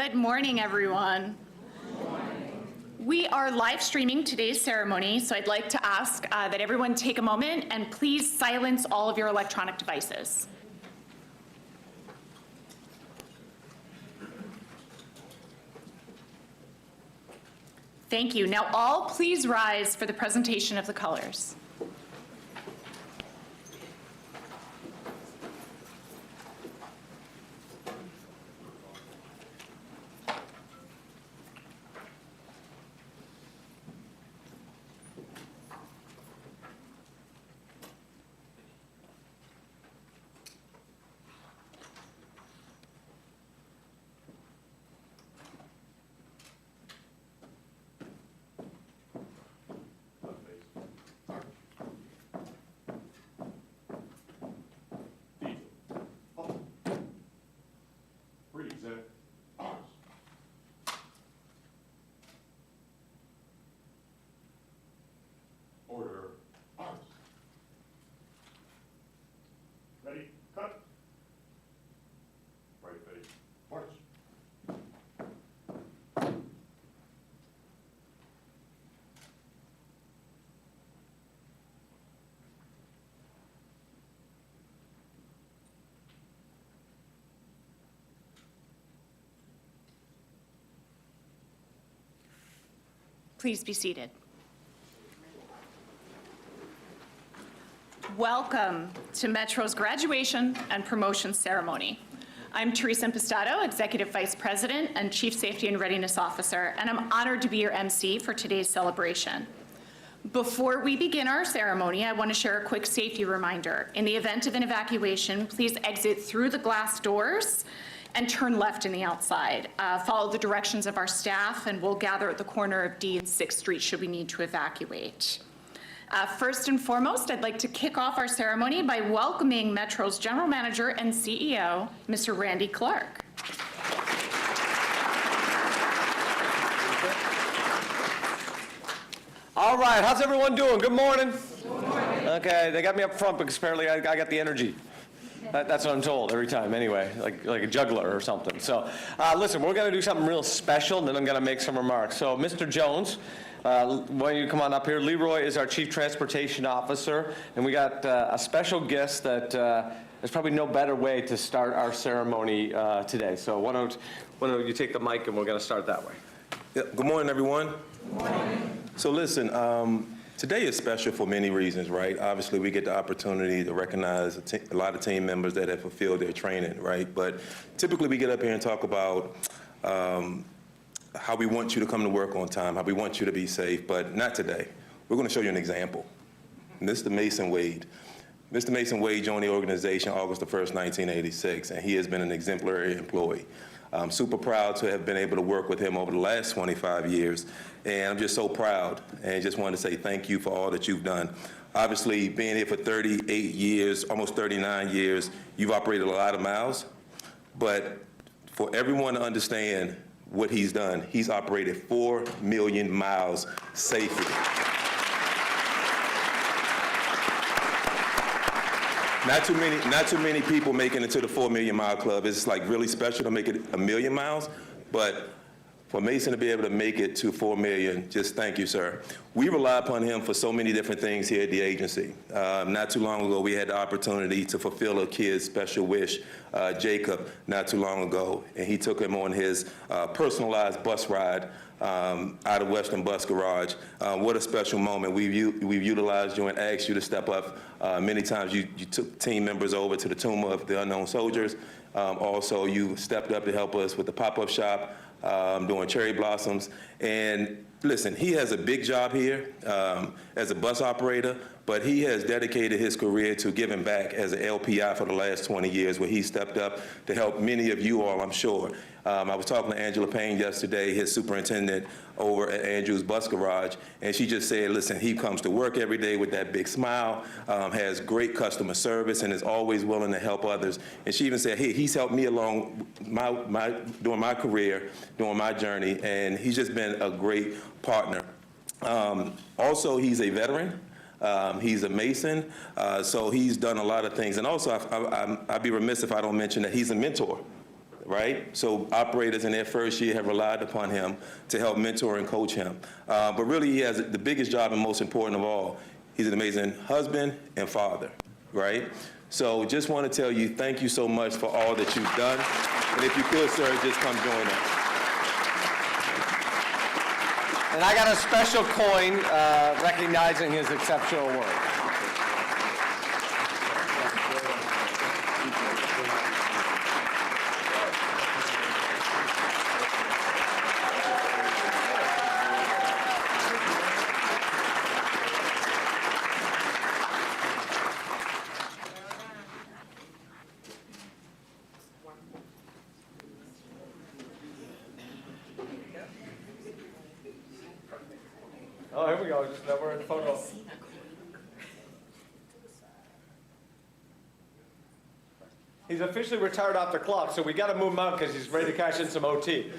Good morning, everyone. Good morning. We are live streaming today's ceremony, so I'd like to ask that everyone take a moment and please silence all of your electronic devices. Thank you. Now all please rise for the presentation of the colors. Order. Arms. Ready? Cut. Right face. March. Please be seated. Welcome to Metro's graduation and promotion ceremony. I'm Teresa Impastato, Executive Vice President and Chief Safety and Readiness Officer, and I'm honored to be your MC for today's celebration. Before we begin our ceremony, I want to share a quick safety reminder. In the event of an evacuation, please exit through the glass doors and turn left in the outside. Follow the directions of our staff, and we'll gather at the corner of D and 6th Street should we need to evacuate. First and foremost, I'd like to kick off our ceremony by welcoming Metro's General Manager and CEO, Mr. Randy Clark. All right, how's everyone doing? Good morning. Good morning. Okay, they got me up front because apparently I got the energy. That's what I'm told every time anyway, like a juggler or something. So listen, we're going to do something real special, and then I'm going to make some remarks. So Mr. Jones, why don't you come on up here? Leroy is our Chief Transportation Officer, and we got a special guest that there's probably no better way to start our ceremony today. So why don't you take the mic, and we're going to start that way. Yeah, good morning, everyone. Good morning. So listen, today is special for many reasons, right? Obviously, we get the opportunity to recognize a lot of team members that have fulfilled their training, right? But typically, we get up here and talk about how we want you to come to work on time, how we want you to be safe, but not today. We're going to show you an example. Mr. Mason Wade. Mr. Mason Wade joined the organization August the 1st, 1986, and he has been an exemplary employee. I'm super proud to have been able to work with him over the last 25 years, and I'm just so proud, and just wanted to say thank you for all that you've done. Obviously, being here for 38 years, almost 39 years, you've operated a lot of miles, but for everyone to understand what he's done, he's operated 4 million miles safely. Not too many people making it to the 4 million mile club. It's like really special to make it 1 million miles, but for Mason to be able to make it to 4 million, just thank you, sir. We rely upon him for so many different things here at the agency. Not too long ago, we had the opportunity to fulfill a kid's special wish, Jacob, not too long ago, and he took him on his personalized bus ride out of Western Bus Garage. What a special moment. We've utilized you and asked you to step up. Many times you took team members over to the Tomb of the Unknown Soldiers. Also, you stepped up to help us with the pop-up shop, doing cherry blossoms. And listen, he has a big job here as a bus operator, but he has dedicated his career to giving back as an LPI for the last 20 years, where he stepped up to help many of you all, I'm sure. I was talking to Angela Payne yesterday, his superintendent over at Andrews Bus Garage, and she just said, listen, he comes to work every day with that big smile, has great customer service, and is always willing to help others. And she even said, hey, he's helped me along during my career, during my journey, and he's just been a great partner. Also, he's a veteran. He's a Mason, so he's done a lot of things. And also, I'd be remiss if I don't mention that he's a mentor. right? So operators in their first year have relied upon him to help mentor and coach him. But really, he has the biggest job and most important of all. He's an amazing husband and father, right? So just want to tell you thank you so much for all that you've done. And if you could, sir, just come join us. And I got a special coin recognizing his exceptional work. Oh, here we go. Just now we're in photo. He's officially retired off the clock, so we got to move him out because he's ready to cash in some OT.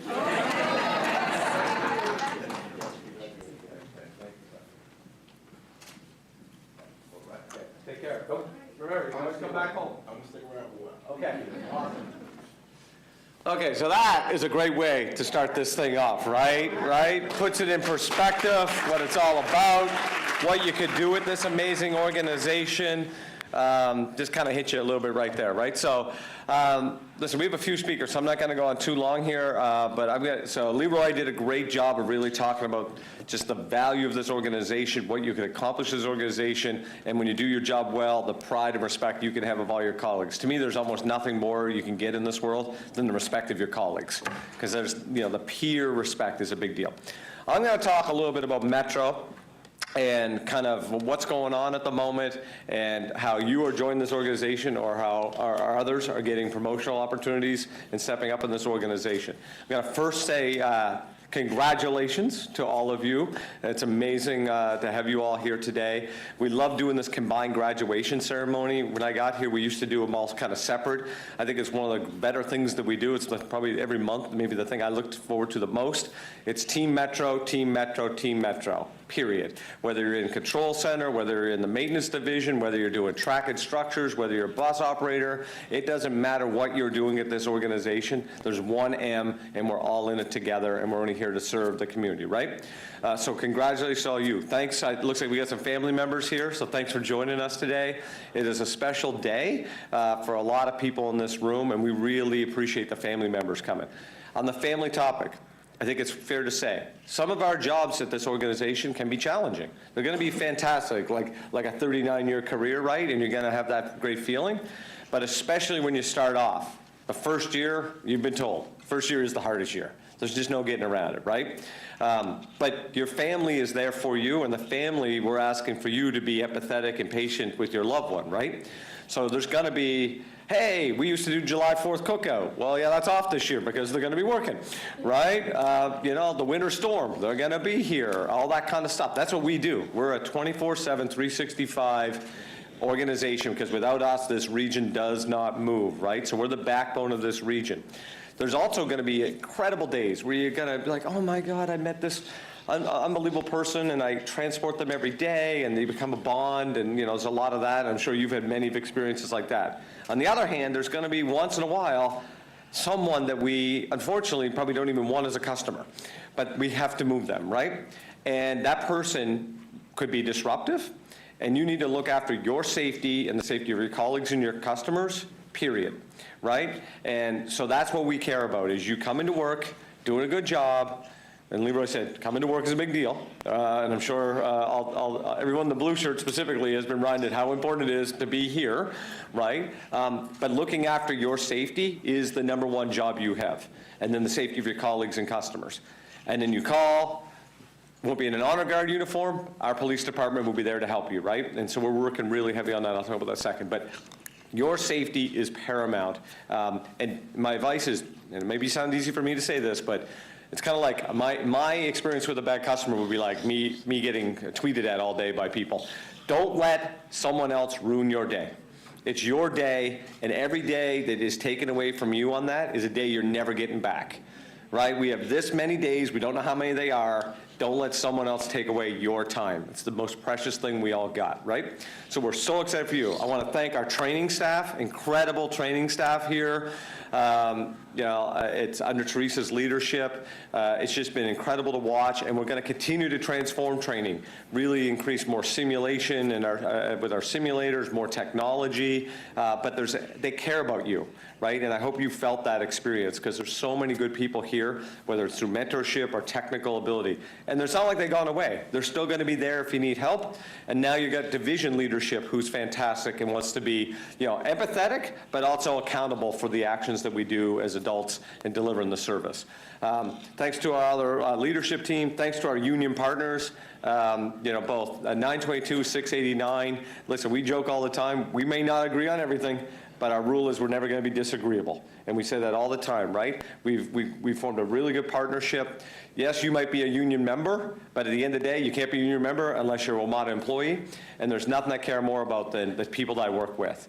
Take care. Don't, remember, you can always come back home. I'm gonna stick around for a while. Okay. Awesome. Okay, so that is a great way to start this thing off, right? Right? Puts it in perspective, what it's all about, what you could do with this amazing organization. Just kind of hit you a little bit right there, right? So, listen, we have a few speakers, so I'm not going to go on too long here, but so Leroy did a great job of really talking about just the value of this organization, what you can accomplish as an organization, and when you do your job well, the pride and respect you can have of all your colleagues. To me, there's almost nothing more you can get in this world than the respect of your colleagues, because there's, the peer respect is a big deal. I'm going to talk a little bit about Metro and kind of what's going on at the moment and how you are joining this organization or how our others are getting promotional opportunities and stepping up in this organization. I'm going to first say congratulations to all of you. It's amazing to have you all here today. We love doing this combined graduation ceremony. When I got here, we used to do them all kind of separate. I think it's one of the better things that we do. It's probably every month, maybe the thing I looked forward to the most. It's Team Metro, Team Metro, Team Metro, period. Whether you're in control center, whether you're in the maintenance division, whether you're doing track and structures, whether you're a bus operator, it doesn't matter what you're doing at this organization. There's one M, and we're all in it together, and we're only here to serve the community, right? So congratulations to all you. Thanks. It looks like we got some family members here, so thanks for joining us today. It is a special day for a lot of people in this room, and we really appreciate the family members coming. On the family topic, I think it's fair to say some of our jobs at this organization can be challenging. They're going to be fantastic, like a 39-year career, right? And you're going to have that great feeling. But especially when you start off, the first year, you've been told, first year is the hardest year. There's just no getting around it, right? But your family is there for you, and the family, we're asking for you to be empathetic and patient with your loved one, right? So there's going to be, hey, we used to do July 4th cookout. Well, yeah, that's off this year because they're going to be working, right? The winter storm, they're going to be here, all that kind of stuff. That's what we do. We're a 24/7, 365 organization because without us, this region does not move, right? So we're the backbone of this region. There's also going to be incredible days where you're going to be like, oh my God, I met this unbelievable person and I transport them every day and they become a bond, and there's a lot of that. I'm sure you've had many experiences like that. On the other hand, there's going to be once in a while someone that we unfortunately probably don't even want as a customer, but we have to move them, right? And that person could be disruptive, and you need to look after your safety and the safety of your colleagues and your customers, period, right? And so that's what we care about, is you come into work, doing a good job. And Leroy said, coming to work is a big deal. And I'm sure everyone in the blue shirt specifically has been reminded how important it is to be here, right? But looking after your safety is the #1 job you have. And then the safety of your colleagues and customers. And then you call, won't be in an honor guard uniform, our police department will be there to help you, right? And so we're working really heavy on that. I'll talk about that in a second. But your safety is paramount. And my advice is, and it maybe sounds easy for me to say this, but it's kind of like my experience with a bad customer would be like me getting tweeted at all day by people. Don't let someone else ruin your day. It's your day, and every day that is taken away from you on that is a day you're never getting back, right? We have this many days. We don't know how many they are. Don't let someone else take away your time. It's the most precious thing we all got, right? So we're so excited for you. I want to thank our training staff, incredible training staff here. It's under Teresa's leadership. It's just been incredible to watch, and we're going to continue to transform training, really increase more simulation and with our simulators, more technology, but they care about you, right? And I hope you felt that experience, because there's so many good people here, whether it's through mentorship or technical ability. And it's not like they've gone away. They're still going to be there if you need help. And now you've got division leadership who's fantastic and wants to be, empathetic, but also accountable for the actions that we do as adults in delivering the service. Thanks to our other leadership team. Thanks to our union partners. Both 922, 689. Listen, we joke all the time. We may not agree on everything, but our rule is we're never going to be disagreeable. And we say that all the time, right? We've formed a really good partnership. Yes, you might be a union member, but at the end of the day, you can't be a union member unless you're a WMATA employee. And there's nothing I care more about than the people that I work with.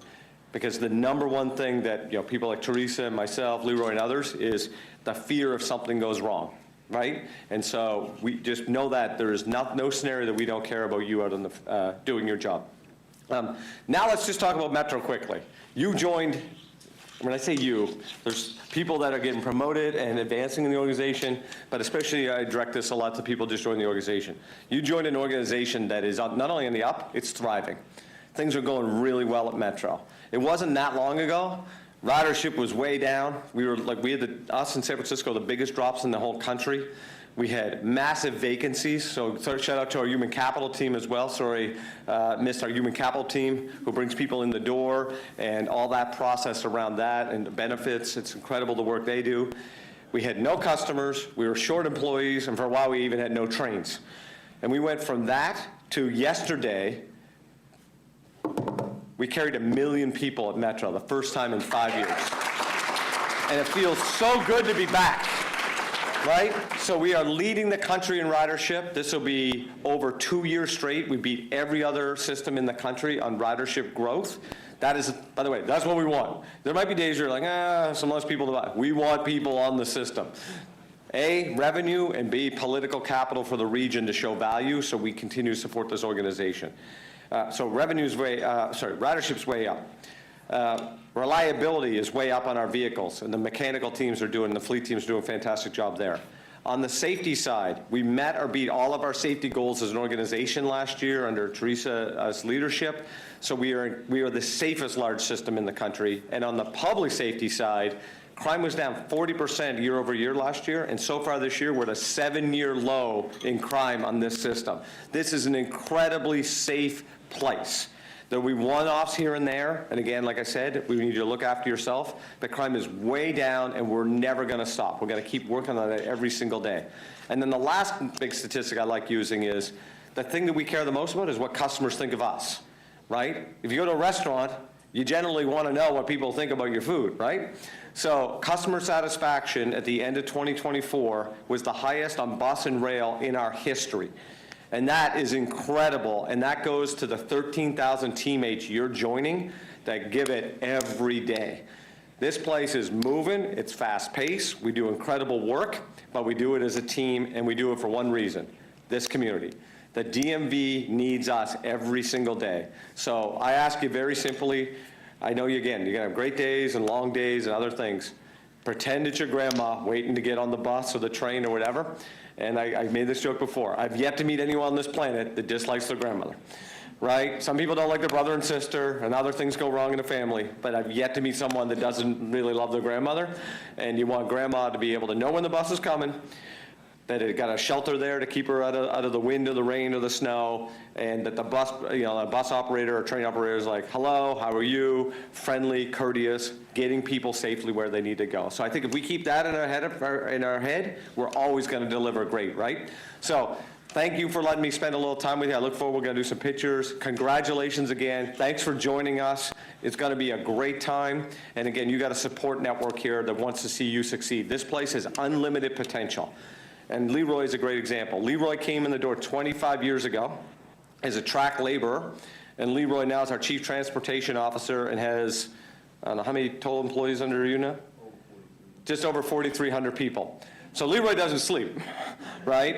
Because the number one thing that people like Teresa and myself, Leroy and others, is the fear if something goes wrong, right? And so we just know that there is no scenario that we don't care about you out on the doing your job. Now let's just talk about Metro quickly. You joined, when I say you, there's people that are getting promoted and advancing in the organization, but especially I direct this a lot to people just joining the organization. You joined an organization that is not only on the up, it's thriving. Things are going really well at Metro. It wasn't that long ago. Ridership was way down. Us in San Francisco, the biggest drops in the whole country. We had massive vacancies, so shout out to our human capital team as well. Sorry, missed our human capital team who brings people in the door and all that process around that and the benefits. It's incredible the work they do. We had no customers, we were short employees, and for a while we even had no trains. And we went from that to yesterday, we carried 1 million people at Metro, the first time in 5 years. And it feels so good to be back, right? So we are leading the country in ridership. This will be over 2 years straight. We beat every other system in the country on ridership growth. That is, by the way, that's what we want. There might be days you're like, some less people to buy. We want people on the system. A, revenue, and B, political capital for the region to show value, so we continue to support this organization. So ridership's way up. Reliability is way up on our vehicles, and the mechanical teams the fleet teams are doing a fantastic job there. On the safety side, we met or beat all of our safety goals as an organization last year under Teresa's leadership. So we are the safest large system in the country. And on the public safety side, crime was down 40% year over year last year, and so far this year we're at a 7-year low in crime on this system. This is an incredibly safe place. There'll be one-offs here and there, and again, like I said, we need you to look after yourself, but crime is way down, and we're never going to stop. We're going to keep working on it every single day. And then the last big statistic I like using is the thing that we care the most about is what customers think of us, right? If you go to a restaurant, you generally want to know what people think about your food, right? So customer satisfaction at the end of 2024 was the highest on bus and rail in our history. And that is incredible, and that goes to the 13,000 teammates you're joining that give it every day. This place is moving, it's fast-paced, we do incredible work, but we do it as a team, and we do it for one reason, this community. The DMV needs us every single day. So I ask you very simply, I know you're going to have great days and long days and other things. Pretend it's your grandma waiting to get on the bus or the train or whatever. And I made this joke before. I've yet to meet anyone on this planet that dislikes their grandmother, right? Some people don't like their brother and sister, and other things go wrong in the family, but I've yet to meet someone that doesn't really love their grandmother. And you want grandma to be able to know when the bus is coming, that it got a shelter there to keep her out of the wind or the rain or the snow, and that the bus, a bus operator or train operator is like, hello, how are you? Friendly, courteous, getting people safely where they need to go. So I think if we keep that in our head, we're always going to deliver great, right? So thank you for letting me spend a little time with you. I look forward, we're going to do some pictures. Congratulations again. Thanks for joining us. It's going to be a great time. And again, you got a support network here that wants to see you succeed. This place has unlimited potential. And Leroy is a great example. Leroy came in the door 25 years ago as a track laborer, and Leroy now is our Chief Transportation Officer and has, I don't know, how many total employees under you now? Just over 4,300 people. So Leroy doesn't sleep, right?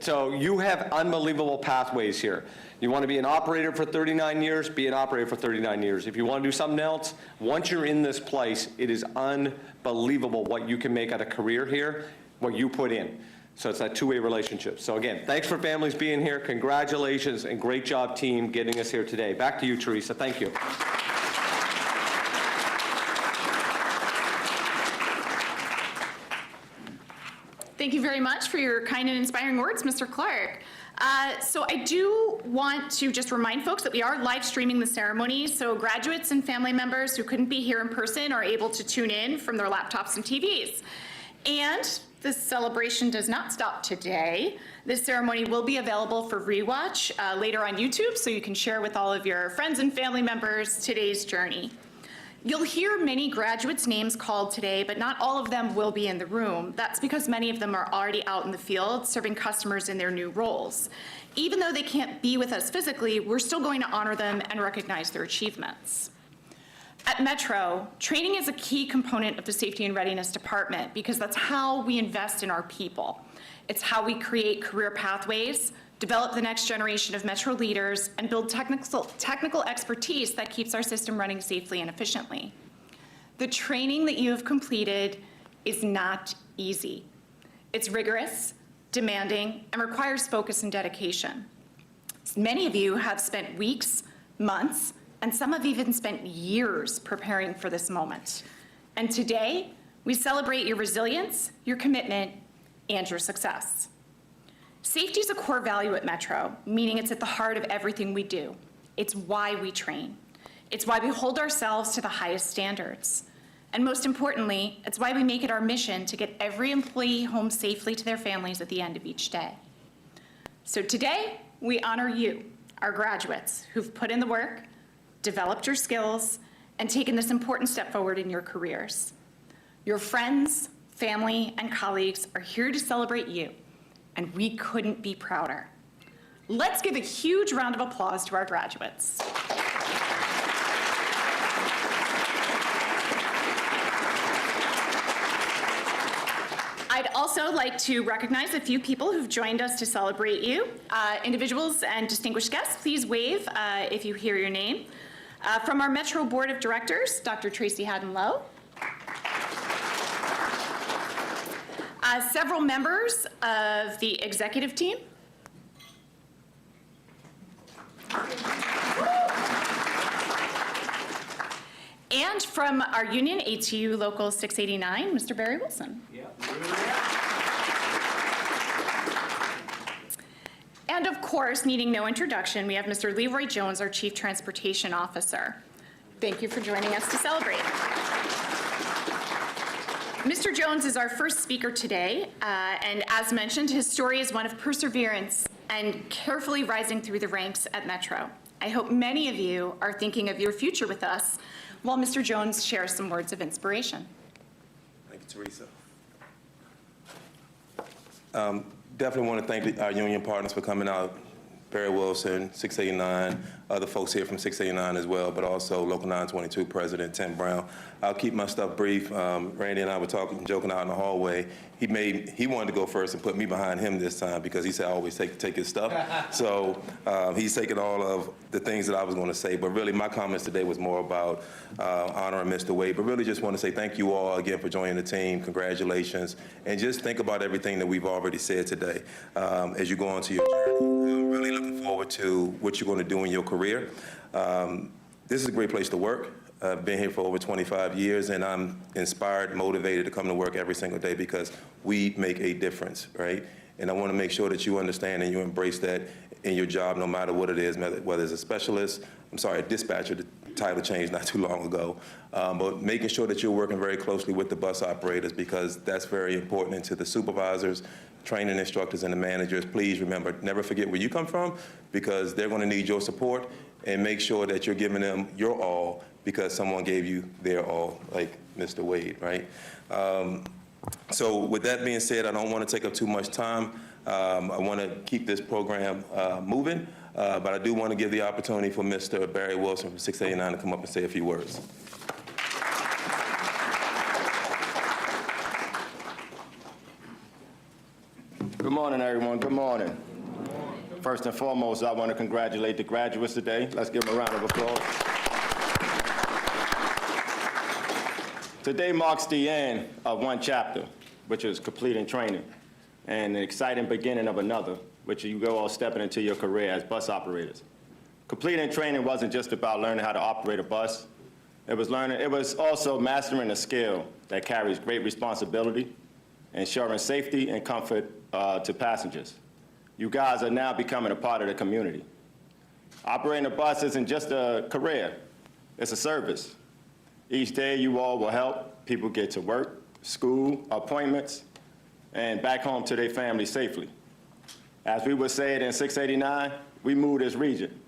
So you have unbelievable pathways here. You want to be an operator for 39 years, be an operator for 39 years. If you want to do something else, once you're in this place, it is unbelievable what you can make out of career here, what you put in. So it's that two-way relationship. So again, thanks for families being here. Congratulations and great job, team, getting us here today. Back to you, Teresa. Thank you. Thank you very much for your kind and inspiring words, Mr. Clark. So I do want to just remind folks that we are live streaming the ceremony, so graduates and family members who couldn't be here in person are able to tune in from their laptops and TVs. And this celebration does not stop today. This ceremony will be available for rewatch later on YouTube, so you can share with all of your friends and family members today's journey. You'll hear many graduates' names called today, but not all of them will be in the room. That's because many of them are already out in the field serving customers in their new roles. Even though they can't be with us physically, we're still going to honor them and recognize their achievements. At Metro, training is a key component of the Safety and Readiness Department because that's how we invest in our people. It's how we create career pathways, develop the next generation of Metro leaders, and build technical expertise that keeps our system running safely and efficiently. The training that you have completed is not easy. It's rigorous, demanding, and requires focus and dedication. Many of you have spent weeks, months, and some have even spent years preparing for this moment. And today, we celebrate your resilience, your commitment, and your success. Safety is a core value at Metro, meaning it's at the heart of everything we do. It's why we train. It's why we hold ourselves to the highest standards. And most importantly, it's why we make it our mission to get every employee home safely to their families at the end of each day. So today, we honor you, our graduates, who've put in the work, developed your skills, and taken this important step forward in your careers. Your friends, family, and colleagues are here to celebrate you, and we couldn't be prouder. Let's give a huge round of applause to our graduates. I'd also like to recognize a few people who've joined us to celebrate you. Individuals and distinguished guests, please wave if you hear your name. From our Metro Board of Directors, Dr. Tracy Haddon-Lowe. Several members of the executive team. And from our union, ATU Local 689, Mr. Barry Wilson. And of course, needing no introduction, we have Mr. Leroy Jones, our Chief Transportation Officer. Thank you for joining us to celebrate. Mr. Jones is our first speaker today, and as mentioned, his story is one of perseverance and carefully rising through the ranks at Metro. I hope many of you are thinking of your future with us while Mr. Jones shares some words of inspiration. Thank you, Teresa. Definitely want to thank our union partners for coming out. Barry Wilson, 689, other folks here from 689 as well, but also Local 922 President Tim Brown. I'll keep my stuff brief. Randy and I were talking, joking out in the hallway. He wanted to go first and put me behind him this time because he said I always take his stuff. So he's taking all of the things that I was going to say, but really my comments today was more about honoring Mr. Wade, but really just want to say thank you all again for joining the team. Congratulations. And just think about everything that we've already said today as you go on to your journey. I'm really looking forward to what you're going to do in your career. This is a great place to work. I've been here for over 25 years, and I'm inspired, motivated to come to work every single day because we make a difference, right? And I want to make sure that you understand and you embrace that in your job, no matter what it is, whether it's a dispatcher, the title changed not too long ago, but making sure that you're working very closely with the bus operators because that's very important, and to the supervisors, training instructors, and the managers. Please remember, never forget where you come from because they're going to need your support, and make sure that you're giving them your all because someone gave you their all, like Mr. Wade, right? So with that being said, I don't want to take up too much time. I want to keep this program moving, but I do want to give the opportunity for Mr. Barry Wilson from 689 to come up and say a few words. Good morning, everyone. Good morning. First and foremost, I want to congratulate the graduates today. Let's give them a round of applause. Today marks the end of one chapter, which is completing training, and an exciting beginning of another, which you go all stepping into your career as bus operators. Completing training wasn't just about learning how to operate a bus. It was also mastering a skill that carries great responsibility, ensuring safety and comfort to passengers. You guys are now becoming a part of the community. Operating a bus isn't just a career, it's a service. Each day you all will help people get to work, school, appointments, and back home to their families safely. As we would say it in 689, we moved this region.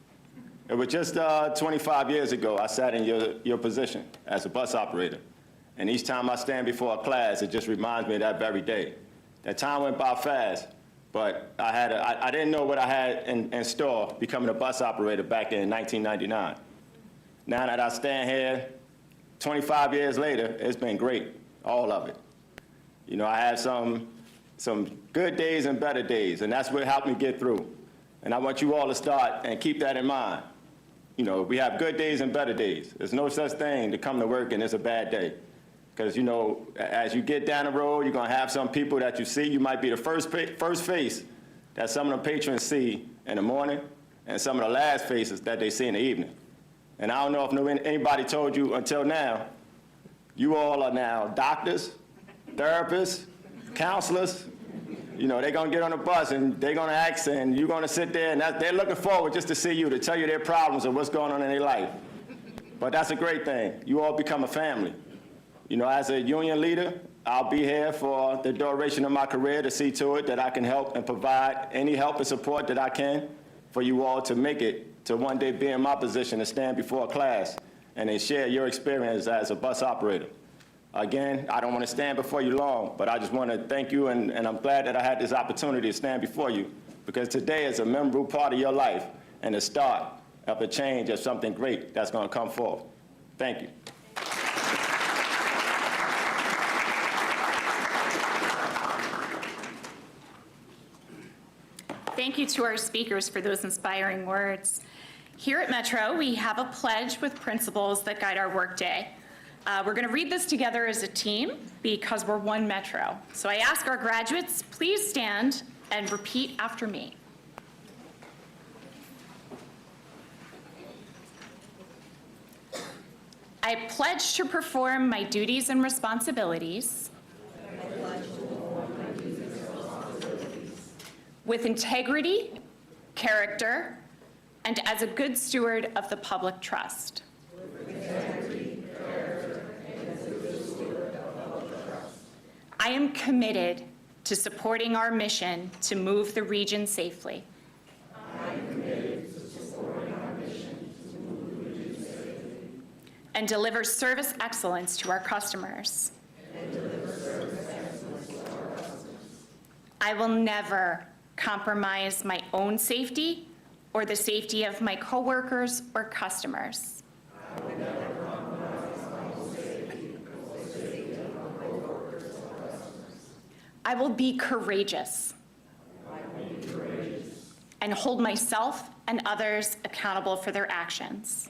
It was just 25 years ago I sat in your position as a bus operator. And each time I stand before a class, it just reminds me of that very day. That time went by fast, but I didn't know what I had in store becoming a bus operator back in 1999. Now that I stand here, 25 years later, it's been great, all of it. You know, I had some good days and better days, and that's what helped me get through. And I want you all to start and keep that in mind. You know, we have good days and better days. There's no such thing to come to work and it's a bad day. Because, you know, as you get down the road, you're going to have some people that you see. You might be the first face that some of the patrons see in the morning and some of the last faces that they see in the evening. And I don't know if anybody told you until now, you all are now doctors, therapists, counselors. You know, they're going to get on the bus and they're going to ask, and you're going to sit there, and they're looking forward just to see you, to tell you their problems and what's going on in their life. But that's a great thing. You all become a family. You know, as a union leader, I'll be here for the duration of my career to see to it that I can help and provide any help and support that I can for you all to make it to one day be in my position to stand before a class and then share your experience as a bus operator. Again, I don't want to stand before you long, but I just want to thank you, and I'm glad that I had this opportunity to stand before you, because today is a memorable part of your life and the start of a change of something great that's going to come forth. Thank you. Thank you to our speakers for those inspiring words. Here at Metro, we have a pledge with principles that guide our workday. We're going to read this together as a team because we're one Metro. So I ask our graduates, please stand and repeat after me. I pledge to perform my duties and responsibilities with integrity, character, and as a good steward of the public trust. I am committed to supporting our mission to move the region safely. And deliver service excellence to our customers. I will never compromise my own safety or the safety of my coworkers or customers. I will be courageous and hold myself and others accountable for their actions.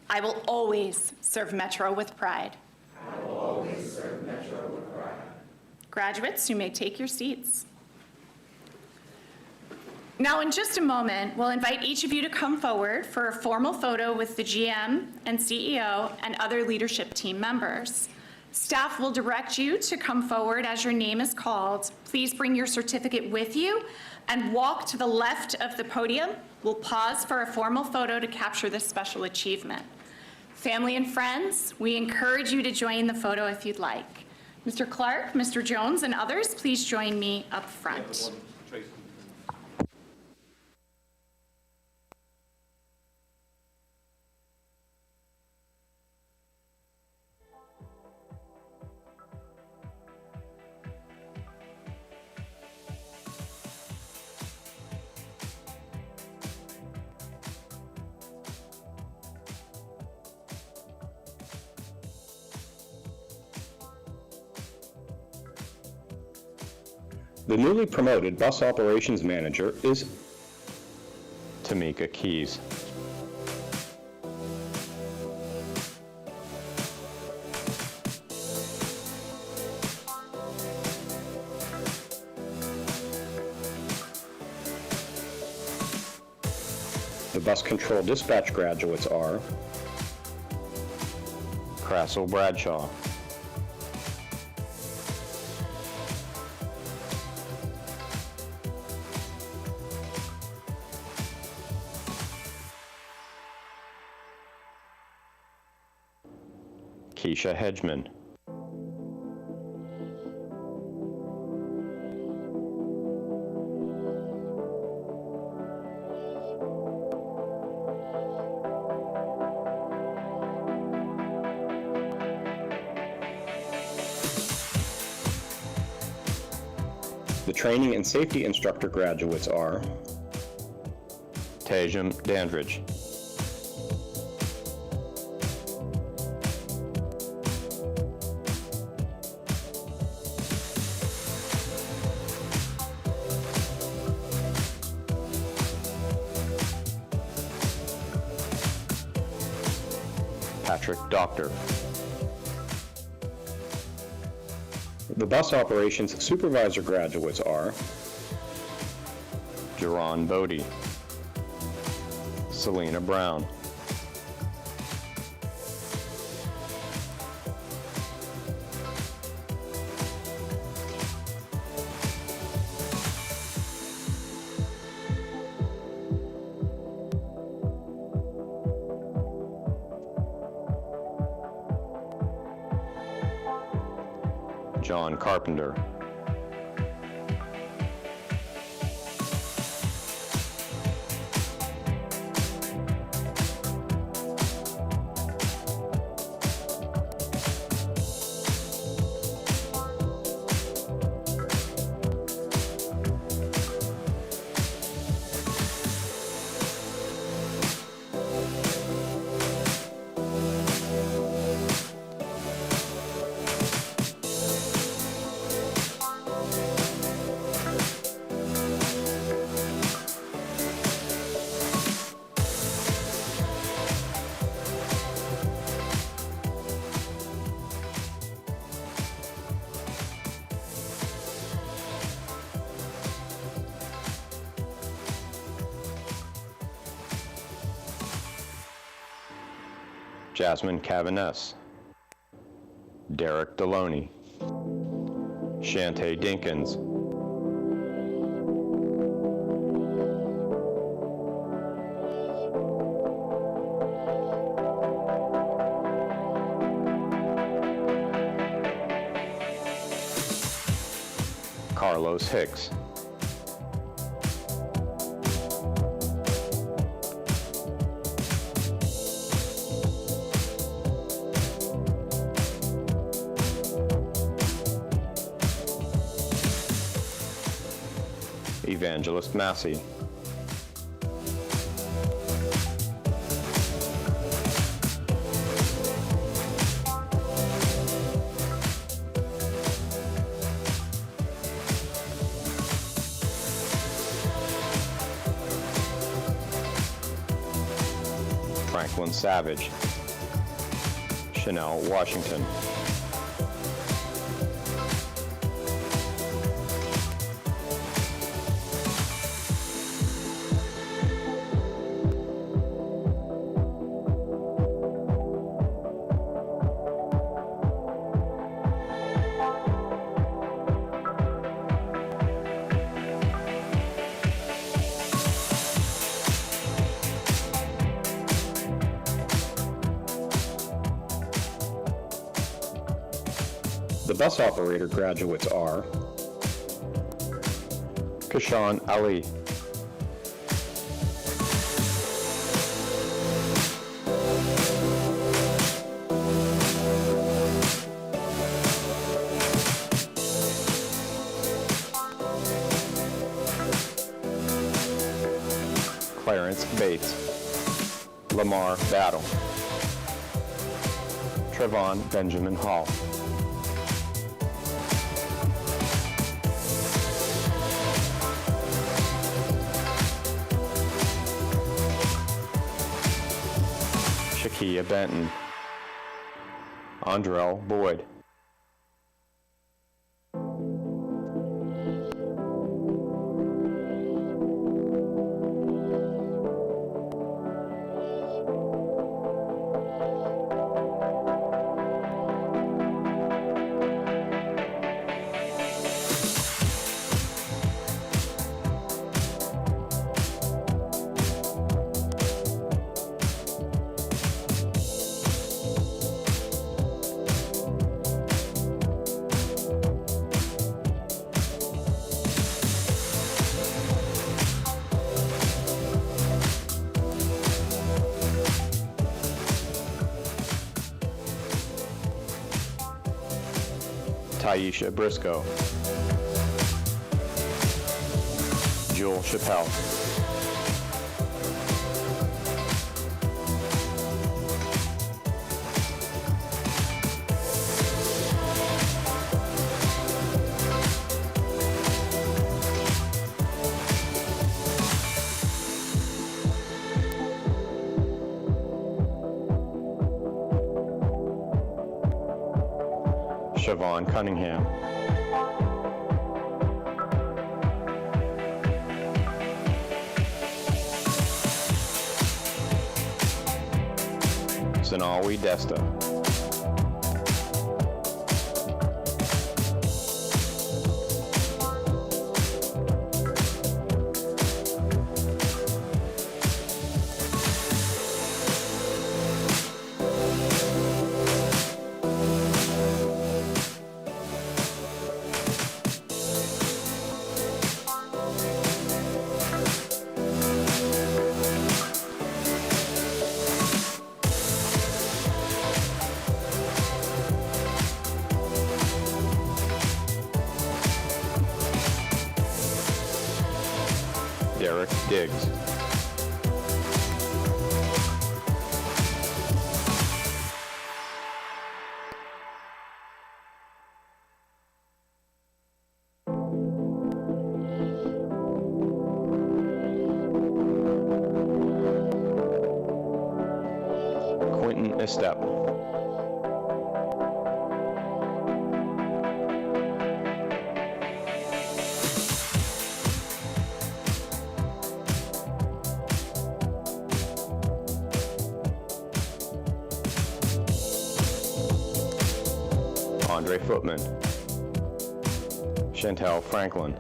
I will always serve Metro with pride. Graduates, you may take your seats. Now, in just a moment, we'll invite each of you to come forward for a formal photo with the GM and CEO and other leadership team members. Staff will direct you to come forward as your name is called. Please bring your certificate with you and walk to the left of the podium. We'll pause for a formal photo to capture this special achievement. Family and friends, we encourage you to join the photo if you'd like. Mr. Clark, Mr. Jones, and others, please join me up front. The newly promoted bus operations manager is Tamika Keys. The bus control dispatch graduates are Crassel Bradshaw, Keisha Hedgeman, the training and safety instructor graduates are Tajam Dandridge, Patrick Doctor. The bus operations supervisor graduates are Jerron Bodie, Selena Brown, John Carpenter, Jasmine Cavaness, Derek Deloney, Shantae Dinkins, Carlos Hicks, Evangelist Massey, Franklin Savage, Chanel Washington, The bus operator graduates are Kashan Ali, Clarence Bates, Lamar Battle, Trevon Benjamin Hall, Shakia Benton, Andrell Boyd, Taisha Briscoe, Jewel Chappelle, Siobhan Cunningham, Zanawi Desta, Derek Diggs, Quentin Estep, Andre Footman, Chantel Franklin,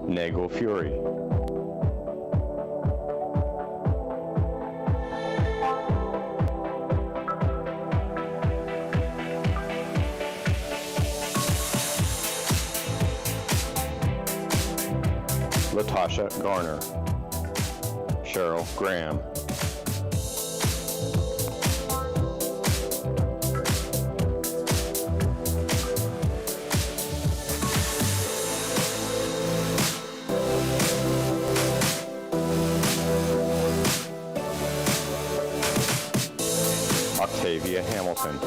Nagel Fury, Latasha Garner, Cheryl Graham, Octavia Hamilton,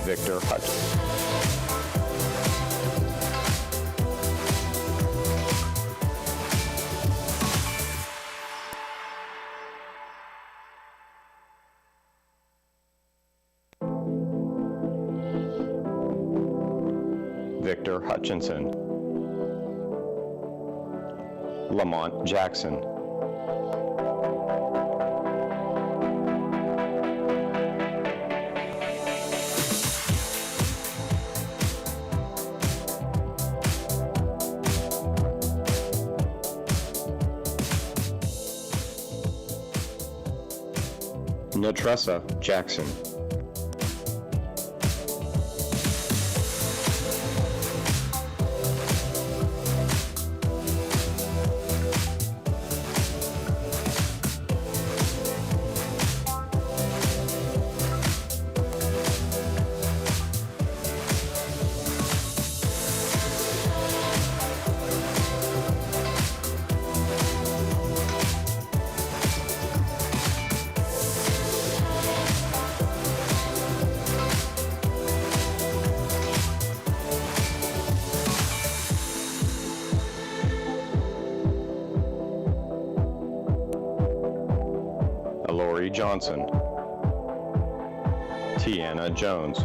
Victor Hutch, Victor Hutchinson, Lamont Jackson, Natressa Jackson. Lori Johnson. Tiana Jones.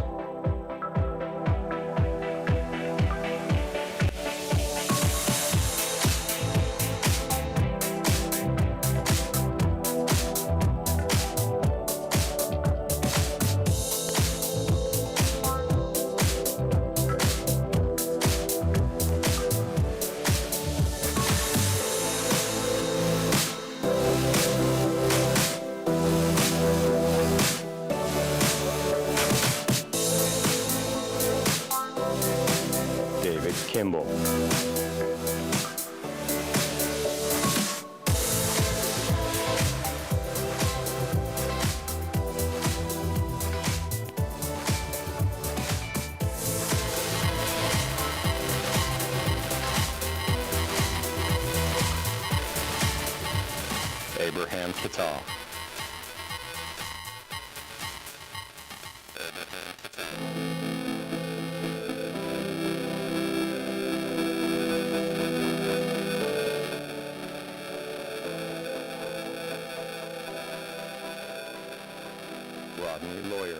David Kimball. Abraham Kittal. Rodney Lawyer.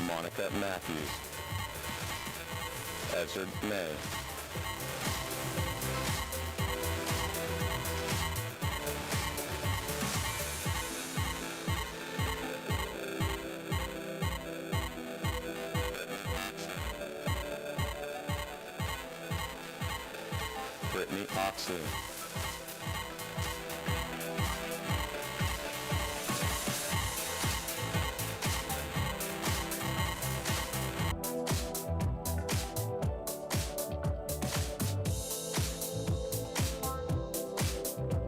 Monica Matthews. Ezard May. Brittany Oxley.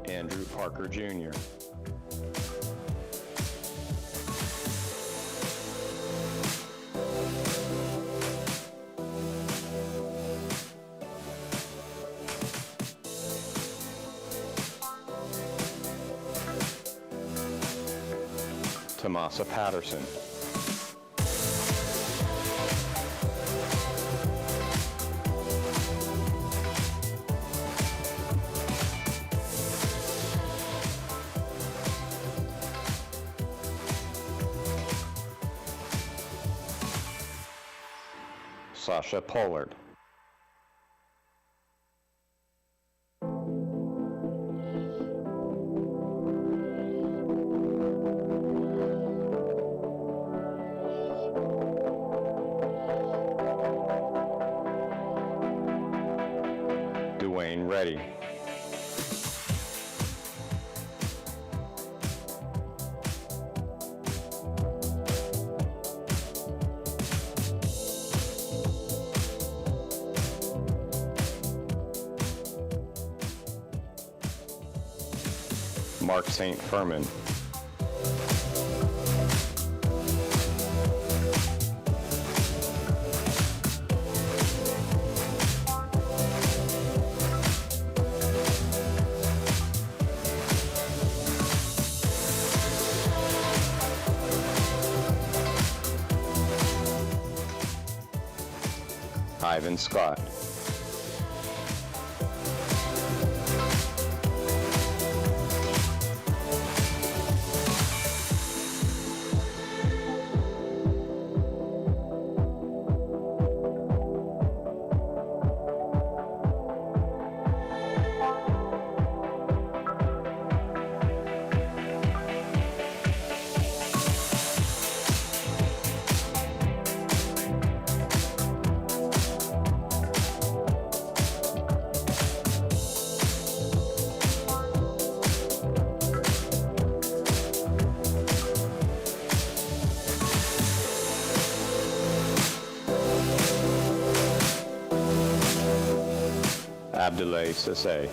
Andrew Parker Jr. Tomasa Patterson. Sasha Pollard. Dwayne Reddy. Mark St. Furman. Ivan Scott. Abdoulaye Cissé.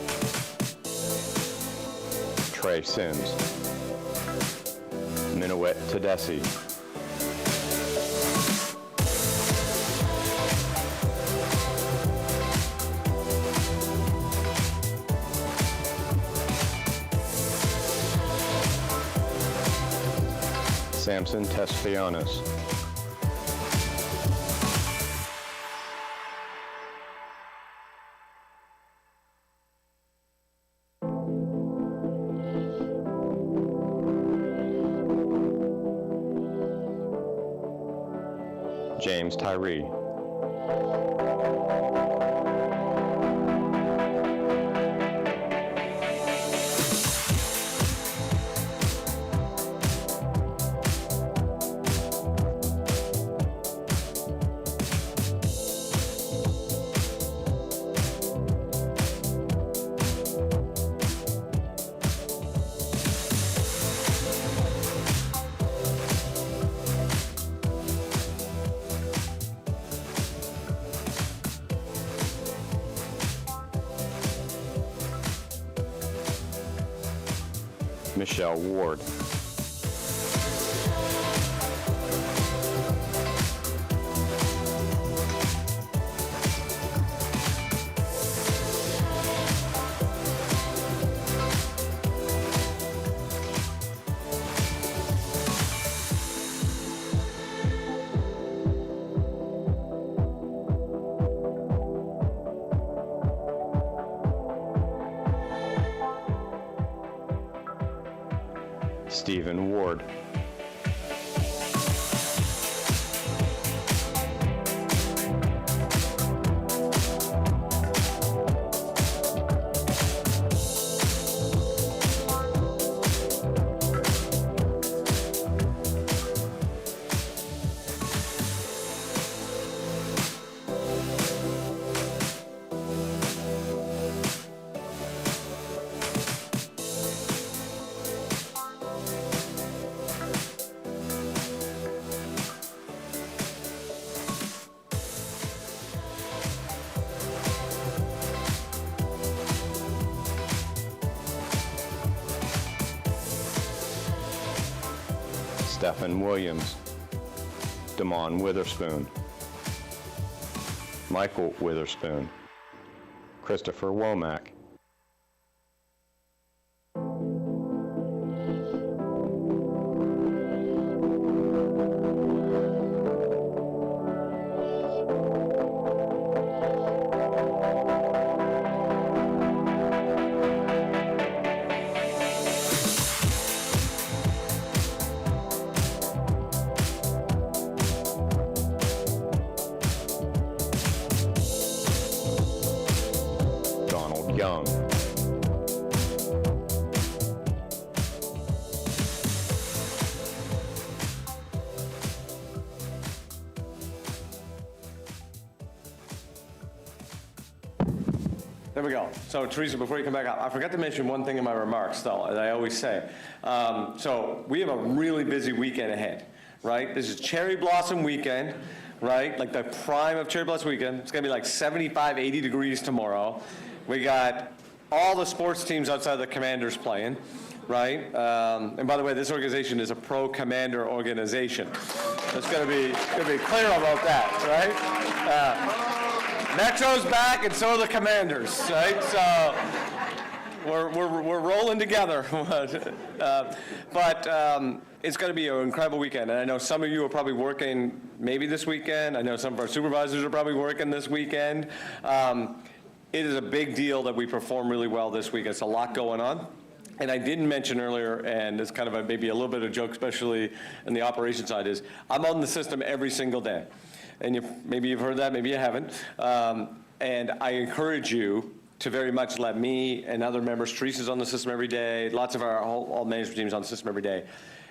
Trey Sims. Minouet Tedessi. Samson Tesfianos. James Tyree. Michelle Ward. Stephen Ward. Stephen Williams. Damon Witherspoon. Michael Witherspoon. Christopher Womack. Young. There we go. So Teresa, before you come back up, I forgot to mention one thing in my remarks, though, as I always say. So we have a really busy weekend ahead, right? This is Cherry Blossom weekend, right? Like the prime of Cherry Blossom weekend. It's going to be like 75, 80 degrees tomorrow. We got all the sports teams outside of the Commanders playing, right? And by the way, this organization is a pro-Commander organization. It's going to be clear about that, right? Metro's back, and so are the Commanders, right? So we're rolling together. But It's going to be an incredible weekend, and I know some of you are probably working maybe this weekend. I know some of our supervisors are probably working this weekend. It is a big deal that we perform really well this week. It's a lot going on. And I didn't mention earlier, and it's kind of maybe a little bit of a joke, especially in the operations side, is I'm on the system every single day. And maybe you've heard that, maybe you haven't. And I encourage you to very much let me and other members, Teresa's on the system every day, lots of our all management teams on the system every day.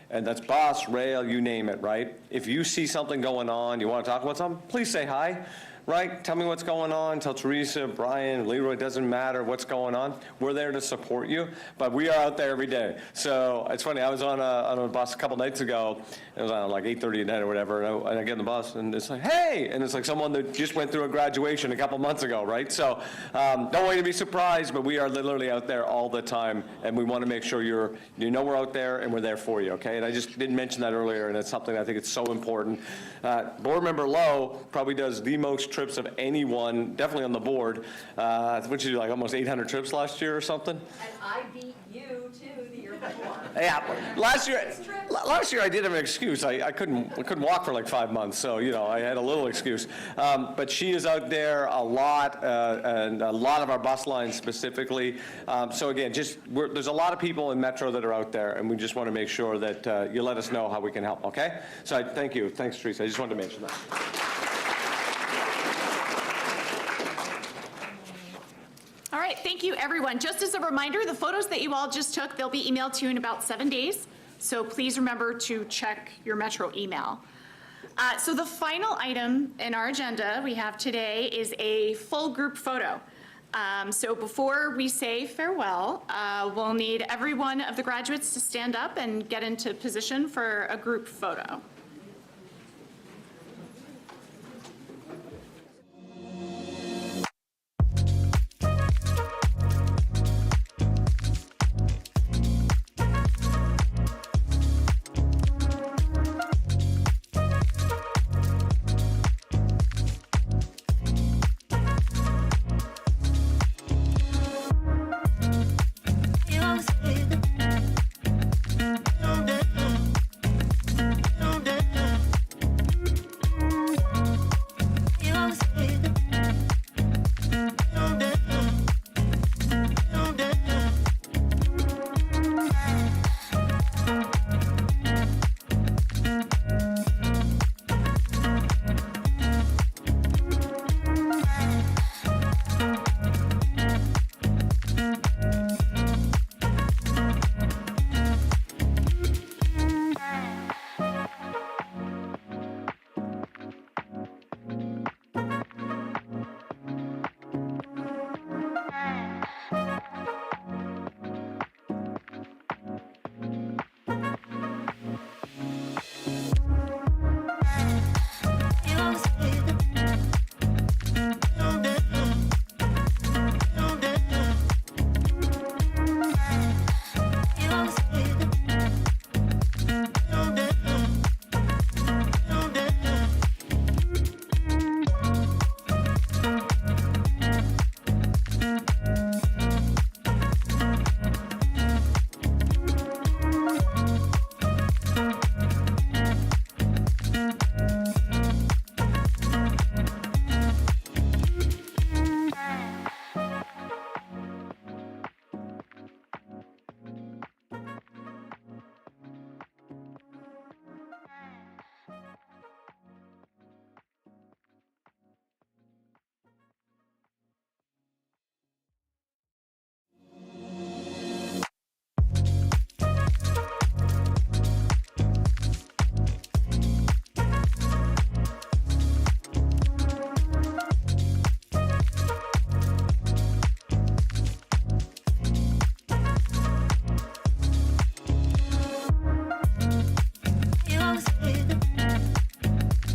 And that's boss, rail, you name it, right? If you see something going on, you want to talk about something, please say hi, right? Tell me what's going on. Tell Teresa, Brian, Leroy, it doesn't matter what's going on. We're there to support you, but we are out there every day. So it's funny, I was on a bus a couple nights ago. It was on like 8:30 at night or whatever, and I get on the bus, and it's like, hey! And it's like someone that just went through a graduation a couple months ago, right? So don't want you to be surprised, but we are literally out there all the time, and we want to make sure you know we're out there and we're there for you, okay? And I just didn't mention that earlier, and it's something I think it's so important. Board member Lowe probably does the most trips of anyone, definitely on the board. What did you do, like almost 800 trips last year or something? And I beat you too the year before. Yeah, last year I did have an excuse. I couldn't walk for like 5 months, so I had a little excuse. But she is out there a lot, and a lot of our bus lines specifically. So again, there's a lot of people in Metro that are out there, and we just want to make sure that you let us know how we can help. Okay? So thank you. Thanks, Teresa. I just wanted to mention that. All right, thank you, everyone. Just as a reminder, the photos that you all just took, they'll be emailed to you in about 7 days. So please remember to check your Metro email. So the final item in our agenda we have today is a full group photo. So before we say farewell, we'll need every one of the graduates to stand up and get into position for a group photo.